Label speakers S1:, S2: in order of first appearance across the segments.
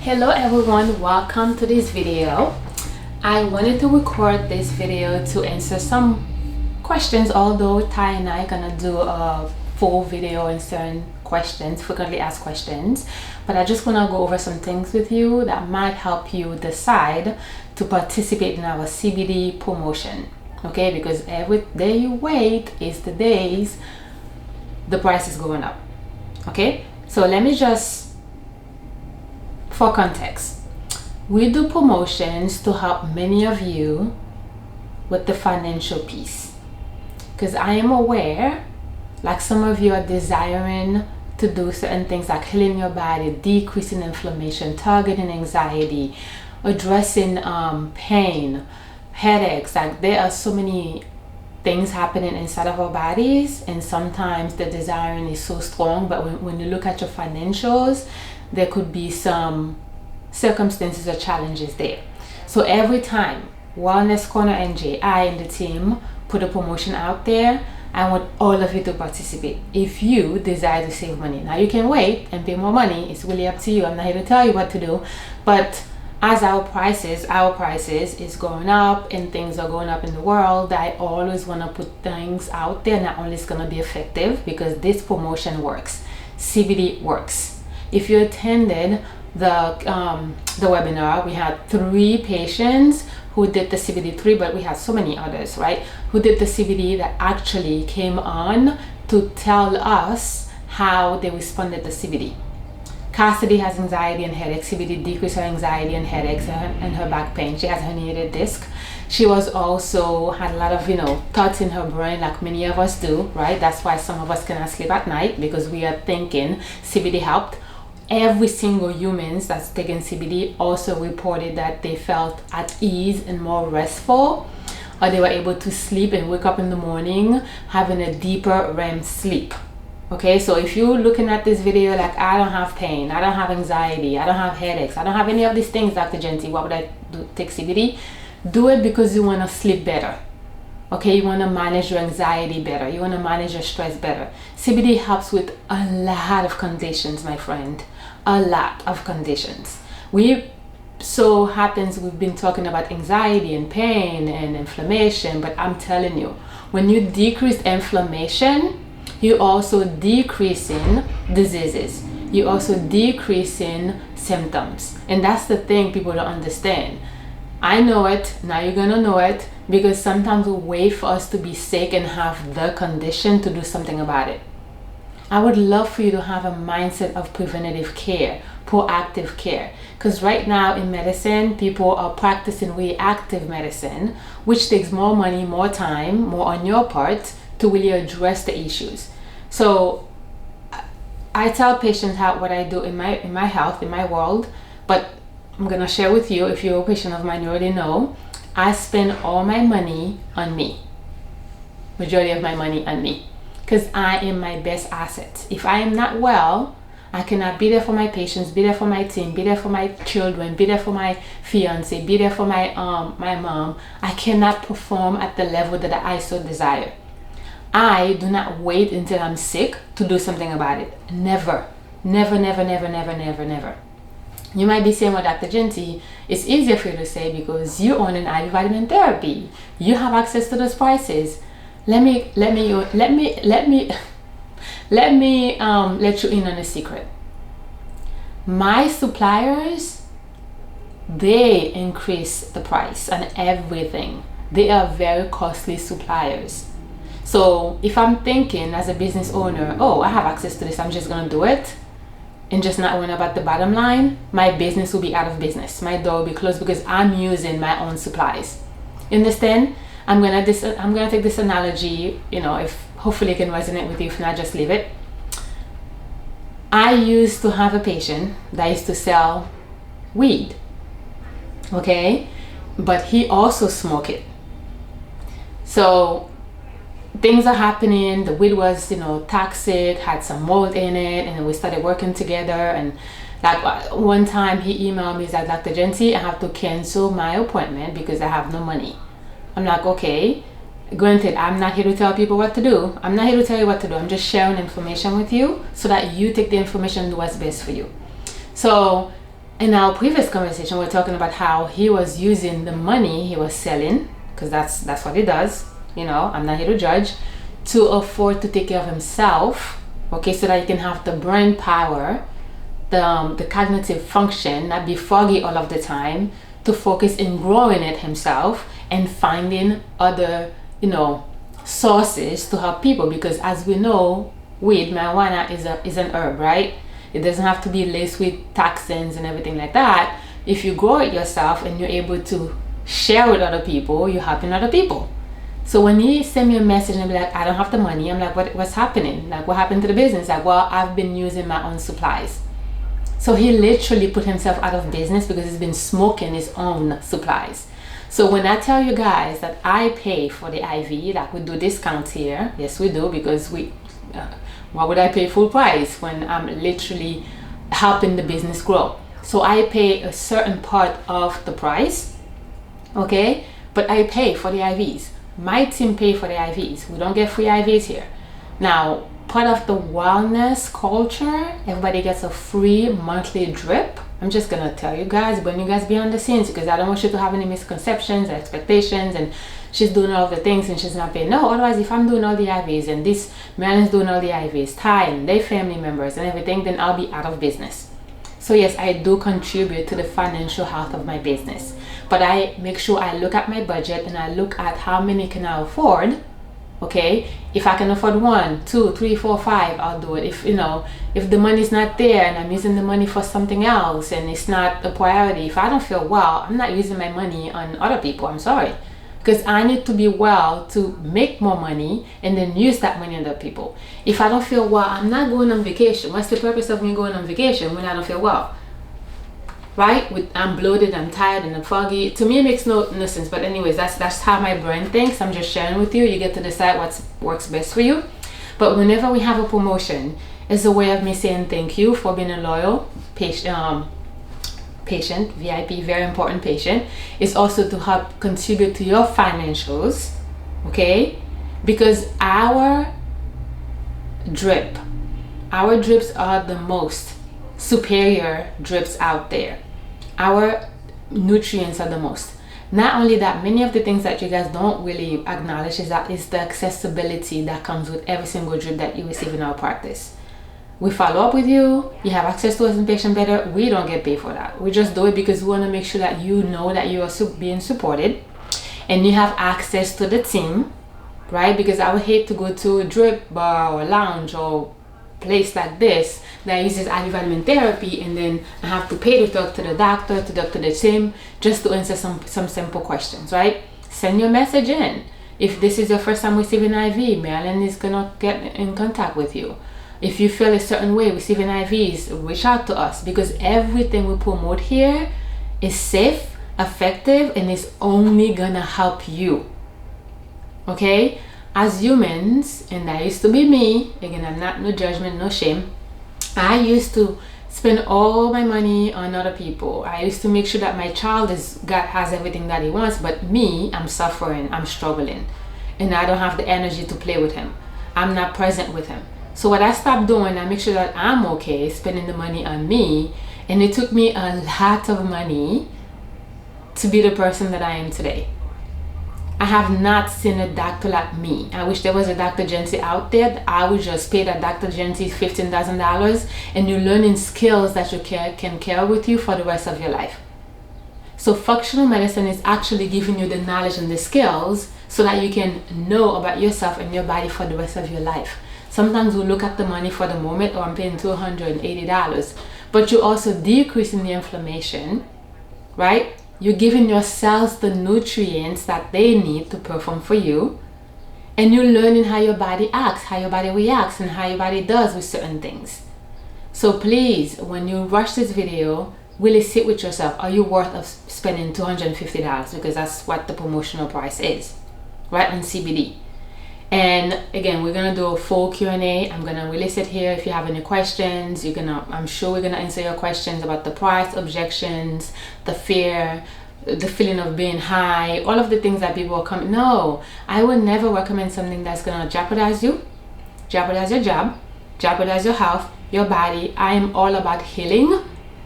S1: Hello everyone, welcome to this video. I wanted to record this video to answer some questions, although Ty and I are gonna do a full video answering questions, frequently asked questions, but I just want to go over some things with you that might help you decide to participate in our CBD promotion. Okay, because every day you wait is the days the price is going up. Okay, so let me just, for context, we do promotions to help many of you with the financial piece, because I am aware like some of you are desiring to do certain things like healing your body, decreasing inflammation, targeting anxiety, addressing pain, headaches. Like there are so many things happening inside of our bodies, and sometimes the desiring is so strong, but when you look at your financials, there could be some circumstances or challenges there. So every time Wellness Corner NJ, I and the team put a promotion out there, I want all of you to participate if you desire to save money. Now you can wait and pay more money, it's really up to you. I'm not here to tell you what to do, but as our prices is going up and things are going up in the world, I always want to put things out there. Not only it's going to be effective because this promotion works, CBD works. If you attended the webinar, we had 3 patients who did the CBD, but we had so many others, right, who did the CBD that actually came on to tell us how they responded to CBD. Cassidy has anxiety and headaches. CBD decreased her anxiety and headaches and her back pain. She has herniated disc. She was also had a lot of thoughts in her brain, like many of us do, right? That's why some of us cannot sleep at night, because we are thinking. CBD helped. Every single humans that's taken CBD also reported that they felt at ease and more restful, or they were able to sleep and wake up in the morning having a deeper REM sleep. Okay, so if you're looking at this video like, I don't have pain, I don't have anxiety, I don't have headaches, I don't have any of these things, Dr. Genty, why would I take CBD? Do it because you want to sleep better. Okay, you want to manage your anxiety better, you want to manage your stress better. CBD helps with a lot of conditions, my friend, a lot of conditions. So happens we've been talking about anxiety and pain and inflammation, but I'm telling you, when you decrease inflammation, you also decreasing diseases, you also decreasing symptoms. And that's the thing people don't understand. I know it, now you're gonna know it, because sometimes we wait for us to be sick and have the condition to do something about it. I would love for you to have a mindset of preventative care, proactive care, because right now in medicine, people are practicing reactive medicine, which takes more money, more time, more on your part to really address the issues. So I tell patients what I do in my health, in my world, but I'm gonna share with you, if you're a patient of mine, you already know, I spend all my money on me, majority of my money on me, because I am my best asset. If I am not well, I cannot be there for my patients, be there for my team, be there for my children, be there for my fiance, be there for my mom. I cannot perform at the level that I so desire. I do not wait until I'm sick to do something about it. Never, never, never, never, never, never, never. You might be saying, well, Dr. Genty, it's easier for you to say because you own an IV vitamin therapy. You have access to those prices. Let me let you in on a secret. My suppliers, they increase the price on everything. They are very costly suppliers. So if I'm thinking as a business owner, oh, I have access to this, I'm just gonna do it, and just not worrying about the bottom line, my business will be out of business. My door will be closed because I'm using my own supplies. You understand? I'm gonna take this analogy, if hopefully it can resonate with you. If not, just leave it. I used to have a patient that used to sell weed, okay, but he also smoked it. So things are happening. The weed was toxic, had some mold in it, and then we started working together. And like one time he emailed me, he's like, Dr. Genty, I have to cancel my appointment because I have no money. I'm like, okay, granted, I'm not here to tell people what to do. I'm not here to tell you what to do. I'm just sharing information with you so that you take the information and do what's best for you. So In our previous conversation, we are talking about how he was using the money he was selling, because that's what he does. You know, I'm not here to judge, to afford to take care of himself, okay, so that he can have the brain power, the cognitive function, not be foggy all of the time, to focus in growing it himself and finding other, you know, sources to help people. Because as we know, weed, marijuana is an herb, right? It doesn't have to be laced with toxins and everything like that. If you grow it yourself and you're able to share with other people, you're helping other people. So when he send me a message and be like, I don't have the money, I'm like, what's happening? Like, what happened to the business? Like, well, I've been using my own supplies. So he literally put himself out of business because he's been smoking his own supplies. So when I tell you guys that I pay for the IV, like we do discounts here, yes we do, because why would I pay full price when I'm literally helping the business grow? So I pay a certain part of the price, okay? But I pay for the IVs. My team pay for the IVs. We don't get free IVs here. Now, part of the wellness culture, everybody gets a free monthly drip. I'm just gonna tell you guys, bring you guys behind the scenes, because I don't want you to have any misconceptions or expectations and she's doing all the things and she's not paying. No, otherwise if I'm doing all the IVs and this man is doing all the IVs, Ty and their family members and everything, then I'll be out of business. So yes, I do contribute to the financial health of my business, but I make sure I look at my budget and I look at how many can I afford. Okay, if I can afford 1, 2, 3, 4, 5, I'll do it. If you know, if the money's not there and I'm using the money for something else and it's not a priority, if I don't feel well, I'm not using my money on other people. I'm sorry, because I need to be well to make more money and then use that money on other people. If I don't feel well, I'm not going on vacation. What's the purpose of me going on vacation when I don't feel well? Right? I'm bloated, I'm tired, and I'm foggy. To me, it makes no sense. But anyways, that's how my brain thinks. I'm just sharing with you. You get to decide what works best for you. But whenever we have a promotion, it's a way of me saying thank you for being a loyal patient, VIP, very important patient. It's also to help contribute to your financials, okay? Because our drips are the most superior drips out there. Our nutrients are the most. Not only that, many of the things that you guys don't really acknowledge is the accessibility that comes with every single drip that you receive in our practice. We follow up with you, you have access to us in Patient Better. We don't get paid for that. We just do it because we want to make sure that you know that you are being supported and you have access to the team, right? Because I would hate to go to a drip bar or lounge or place like this that uses IV vitamin therapy and then I have to pay to talk to the doctor, to talk to the team, just to answer some simple questions, right? Send your message in. If this is your first time receiving IV, Marilyn is gonna get in contact with you. If you feel a certain way receiving IVs, reach out to us, because everything we promote here is safe, effective, and is only gonna help you. Okay? As humans, and that used to be me, again, I'm not, no judgment, no shame, I used to spend all my money on other people. I used to make sure that my child has everything that he wants, but me, I'm suffering, I'm struggling, and I don't have the energy to play with him. I'm not present with him. So what I stopped doing, I make sure that I'm okay spending the money on me, and it took me a lot of money to be the person that I am today. I have not seen a doctor like me. I wish there was a Dr. Genty out there that I would just pay that Dr. Genty $15,000 and you're learning skills that you can carry with you for the rest of your life. So functional medicine is actually giving you the knowledge and the skills so that you can know about yourself and your body for the rest of your life. Sometimes we look at the money for the moment, or I'm paying $280, but you're also decreasing the inflammation, right? You're giving your cells the nutrients that they need to perform for you. And you're learning how your body acts, how your body reacts, and how your body does with certain things. So please, when you watch this video, really sit with yourself. Are you worth of spending $250? Because that's what the promotional price is, right, on CBD. And again, we're gonna do a full Q&A. I'm gonna release it here. If you have any questions, I'm sure we're gonna answer your questions about the price, objections, the fear, the feeling of being high, all of the things that people will come. No, I would never recommend something that's gonna jeopardize you, jeopardize your job, jeopardize your health, your body. I am all about healing,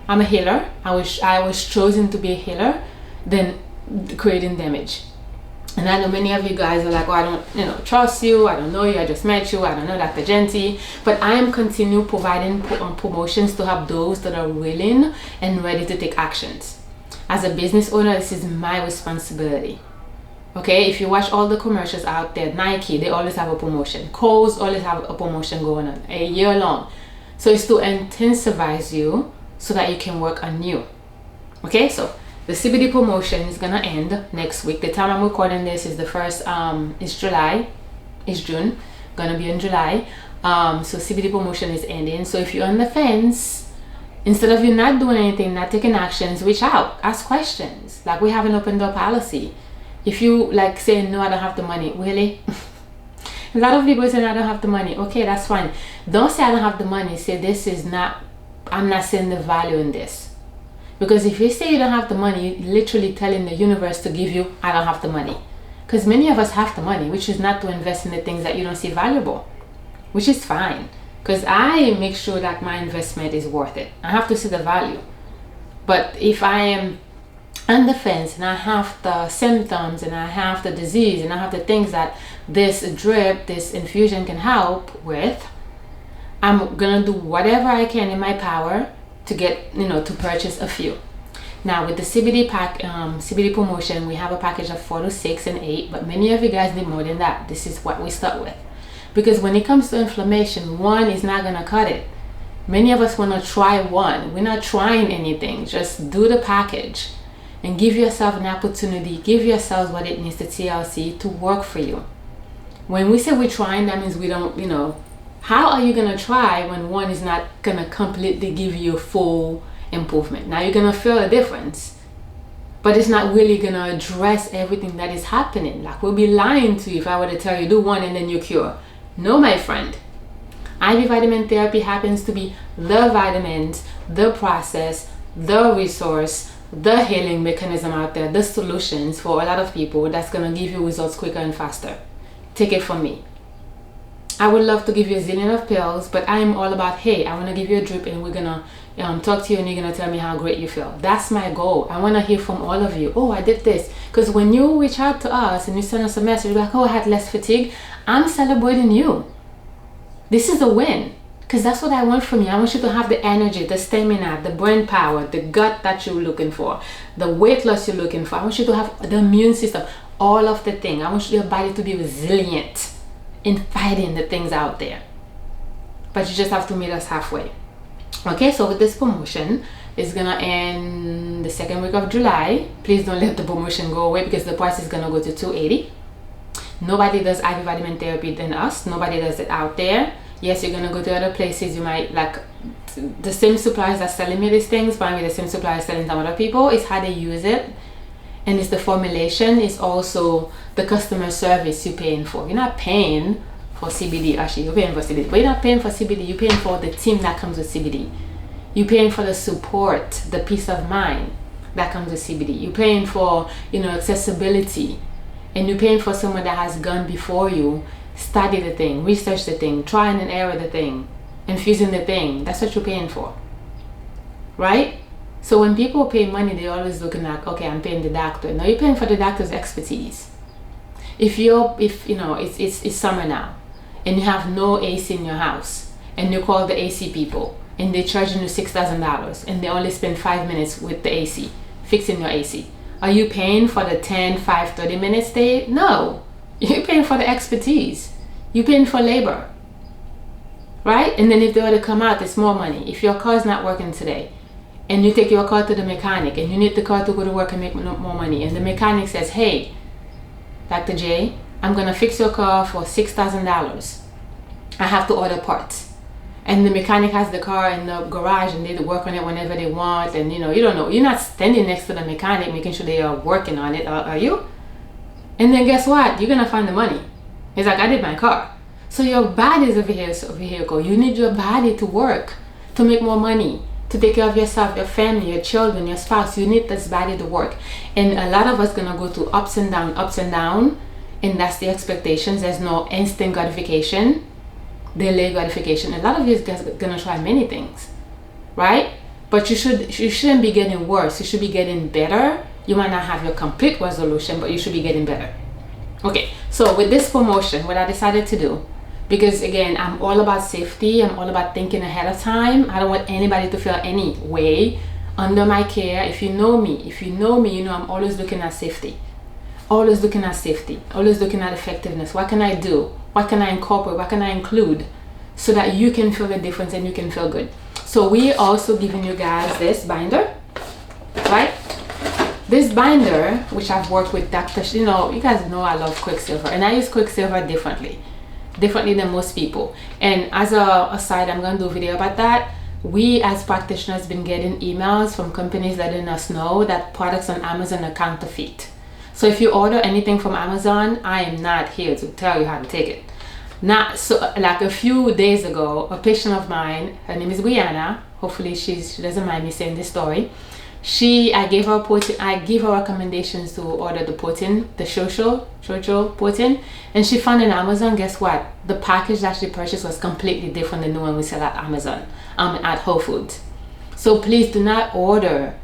S1: I'm a healer. I was chosen to be a healer than creating damage. And I know many of you guys are like, oh, I don't trust you, I don't know you, I just met you, I don't know Dr. Genty. But I am continue providing promotions to help those that are willing and ready to take actions. As a business owner, this is my responsibility. Okay, if you watch all the commercials out there, Nike, they always have a promotion. Kohl's always have a promotion going on a year long. So it's to intensivize you so that you can work on you. Okay, so the CBD promotion is gonna end next week. The time I'm recording this is the first, it's June, gonna be in July. So CBD promotion is ending. So if you're on the fence, instead of you not doing anything, not taking actions, reach out, ask questions. Like, we have an open door policy. If you like say, no, I don't have the money, really? A lot of people say, no, I don't have the money. Okay, that's fine. Don't say I don't have the money. Say I'm not seeing the value in this. Because if you say you don't have the money, you're literally telling the universe to give you, I don't have the money. Because many of us have the money, which is not to invest in the things that you don't see valuable, which is fine. Because I make sure that my investment is worth it. I have to see the value. But if I am on the fence and I have the symptoms and I have the disease and I have the things that this drip, this infusion can help with, I'm gonna do whatever I can in my power to get, to purchase a few. Now with the CBD CBD promotion, we have a package of 4 to 6 and 8, but many of you guys need more than that. This is what we start with. Because when it comes to inflammation, one is not gonna cut it. Many of us wanna try one. We're not trying anything. Just do the package and give yourself an opportunity, give yourselves what it needs, the TLC, to work for you. When we say we're trying, that means we don't, how are you gonna try when one is not gonna completely give you a full improvement? Now you're gonna feel a difference, but it's not really gonna address everything that is happening. Like, we'll be lying to you if I were to tell you do one and then you cure. No, my friend. IV vitamin therapy happens to be the vitamins, the process, the resource, the healing mechanism out there, the solutions for a lot of people that's gonna give you results quicker and faster. Take it from me. I would love to give you a zillion of pills, but I'm all about, hey, I want to give you a drip and we're gonna talk to you and you're gonna tell me how great you feel. That's my goal. I want to hear from all of you. Oh, I did this. Because when you reach out to us and you send us a message like, oh, I had less fatigue, I'm celebrating you. This is a win. Because that's what I want from you. I want you to have the energy, the stamina, the brain power, the gut that you're looking for, the weight loss you're looking for. I want you to have the immune system, all of the things. I want your body to be resilient in fighting the things out there. But you just have to meet us halfway. Okay, so with this promotion, it's gonna end the second week of July. Please don't let the promotion go away because the price is gonna go to $280. Nobody does IV vitamin therapy than us. Nobody does it out there. Yes, you're gonna go to other places. You might like the same suppliers that's selling me these things, buying me the same suppliers selling some other people. It's how they use it, and it's the formulation. It's also the customer service you're paying for. You're not paying for CBD. Actually, you're paying for CBD, but you're not paying for CBD. You're paying for the team that comes with CBD. You're paying for the support, the peace of mind that comes with CBD. You're paying for accessibility, and you're paying for someone that has gone before you. Study the thing, research the thing, try and error the thing, infusing the thing. That's what you're paying for, right? So when people pay money, they're always looking like, okay, I'm paying the doctor. No, you're paying for the doctor's expertise. If it's summer now, and you have no AC in your house, and you call the AC people, and they're charging you $6,000, and they only spend 5 minutes with the AC, fixing your AC. Are you paying for the 10, 5, 30 minutes stay? No. You're paying for the expertise. You're paying for labor, right? And then if they were to come out, it's more money. If your car's not working today and you take your car to the mechanic and you need the car to go to work and make more money, and the mechanic says, hey, Dr. J, I'm going to fix your car for $6,000. I have to order parts. And the mechanic has the car in the garage and they work on it whenever they want. And you don't know. You're not standing next to the mechanic making sure they are working on it, are you? And then guess what? You're gonna find the money. It's like, I did my car. So your body is a vehicle. You need your body to work, to make more money, to take care of yourself, your family, your children, your spouse. You need this body to work. And a lot of us gonna go through ups and down, and that's the expectations. There's no instant gratification, delayed gratification. A lot of you guys are gonna try many things, right? but you shouldn't be getting worse. You should be getting better. You might not have your complete resolution, but you should be getting better. Okay, so with this promotion, what I decided to do, because again, I'm all about safety, I'm all about thinking ahead of time. I don't want anybody to feel any way under my care. If you know me, you know I'm always looking at safety. Always looking at safety, always looking at effectiveness. What can I do? What can I incorporate? What can I include so that you can feel the difference and you can feel good? So we also giving you guys this binder, right? This binder, which I've worked with Dr. You know, you guys know I love Quicksilver, and I use Quicksilver differently than most people. And as a aside, I'm going to do a video about that. We as practitioners been getting emails from companies letting us know that products on Amazon are counterfeit. So if you order anything from Amazon, I am not here to tell you how to take it. Not so, like a few days ago, a patient of mine, her name is Brianna. Hopefully she doesn't mind me saying this story. I gave her recommendations to order the protein, the Shosho protein, and she found on Amazon, guess what? The package that she purchased was completely different than the one we sell at Amazon, at Whole Foods. So please do not order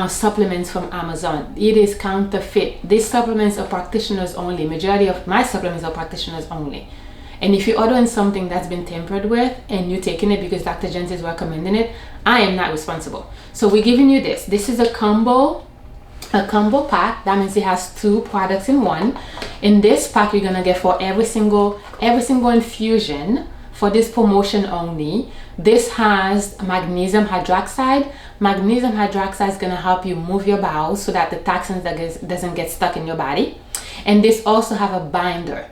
S1: supplements from Amazon. It is counterfeit. These supplements are practitioners only. Majority of my supplements are practitioners only. And if you're ordering something that's been tampered with and you're taking it because Dr. Jens is recommending it, I am not responsible. So we're giving you this. This is a combo pack. That means it has 2 products in one. In this pack, you're gonna get for every single infusion for this promotion only. This has magnesium hydroxide. Magnesium hydroxide is gonna help you move your bowels so that the toxins doesn't get stuck in your body. And this also have a binder.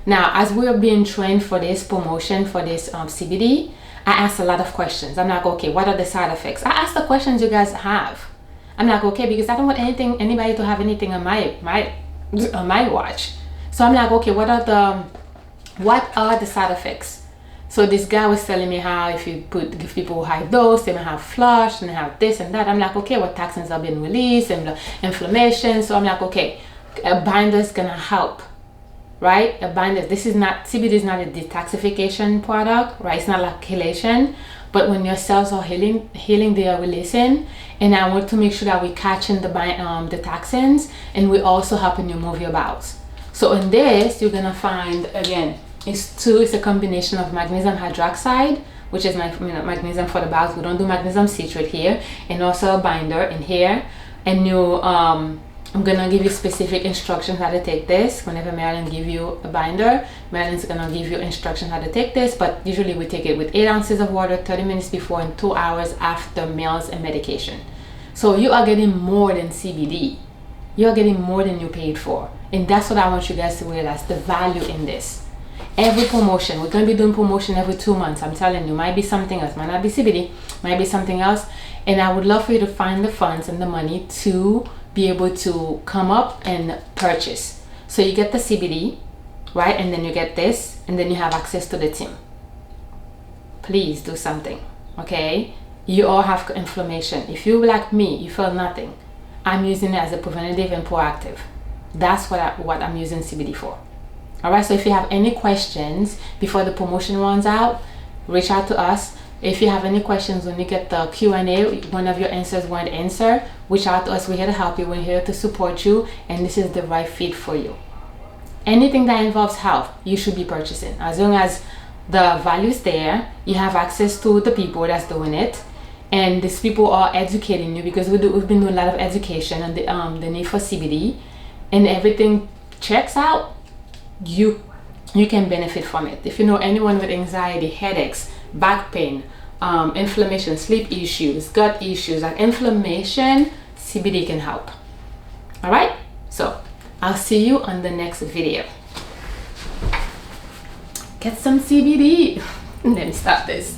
S1: Now, as we are being trained for this promotion, for this CBD, I asked a lot of questions. I'm like, okay, what are the side effects? I asked the questions you guys have. I'm like, okay, because I don't want anybody to have anything on my watch. So I'm like, okay, what are the side effects? So this guy was telling me how if you give people high dose, they may have flush and they have this and that. I'm like, okay, what toxins are being released and the inflammation. So I'm like, okay, a binder is gonna help. Right? A binder. CBD is not a detoxification product, right? It's not like chelation, but when your cells are healing, they are releasing. And I want to make sure that we're catching the toxins, and we're also helping you move your bowels. So in this, you're gonna find, again, it's a combination of magnesium hydroxide, which is magnesium for the bowels. We don't do magnesium citrate here, and also a binder in here. And I'm gonna give you specific instructions how to take this. Whenever Marilyn give you a binder, Marilyn's gonna give you instructions how to take this, but usually we take it with 8 ounces of water, 30 minutes before and 2 hours after meals and medication. So you are getting more than CBD. You are getting more than you paid for. And that's what I want you guys to realize, the value in this. Every promotion, we're gonna be doing promotion every 2 months. I'm telling you, might be something else, might not be CBD, might be something else. And I would love for you to find the funds and the money to be able to come up and purchase. So you get the CBD, right? And then you get this, and then you have access to the team. Please do something, okay? You all have inflammation. If you like me, you feel nothing, I'm using it as a preventative and proactive. That's what I'm using CBD for. All right, so if you have any questions before the promotion runs out, reach out to us. If you have any questions when you get the Q&A, one of your answers won't answer, reach out to us. We're here to help you. We're here to support you, and this is the right fit for you. Anything that involves health, you should be purchasing. As long as the value is there, you have access to the people that's doing it, and these people are educating you, because we've been doing a lot of education on the need for CBD, and everything checks out. You can benefit from it. If you know anyone with anxiety, headaches, back pain, inflammation, sleep issues, gut issues, like inflammation, CBD can help. All right, so I'll see you on the next video. Get some CBD. Let me stop this.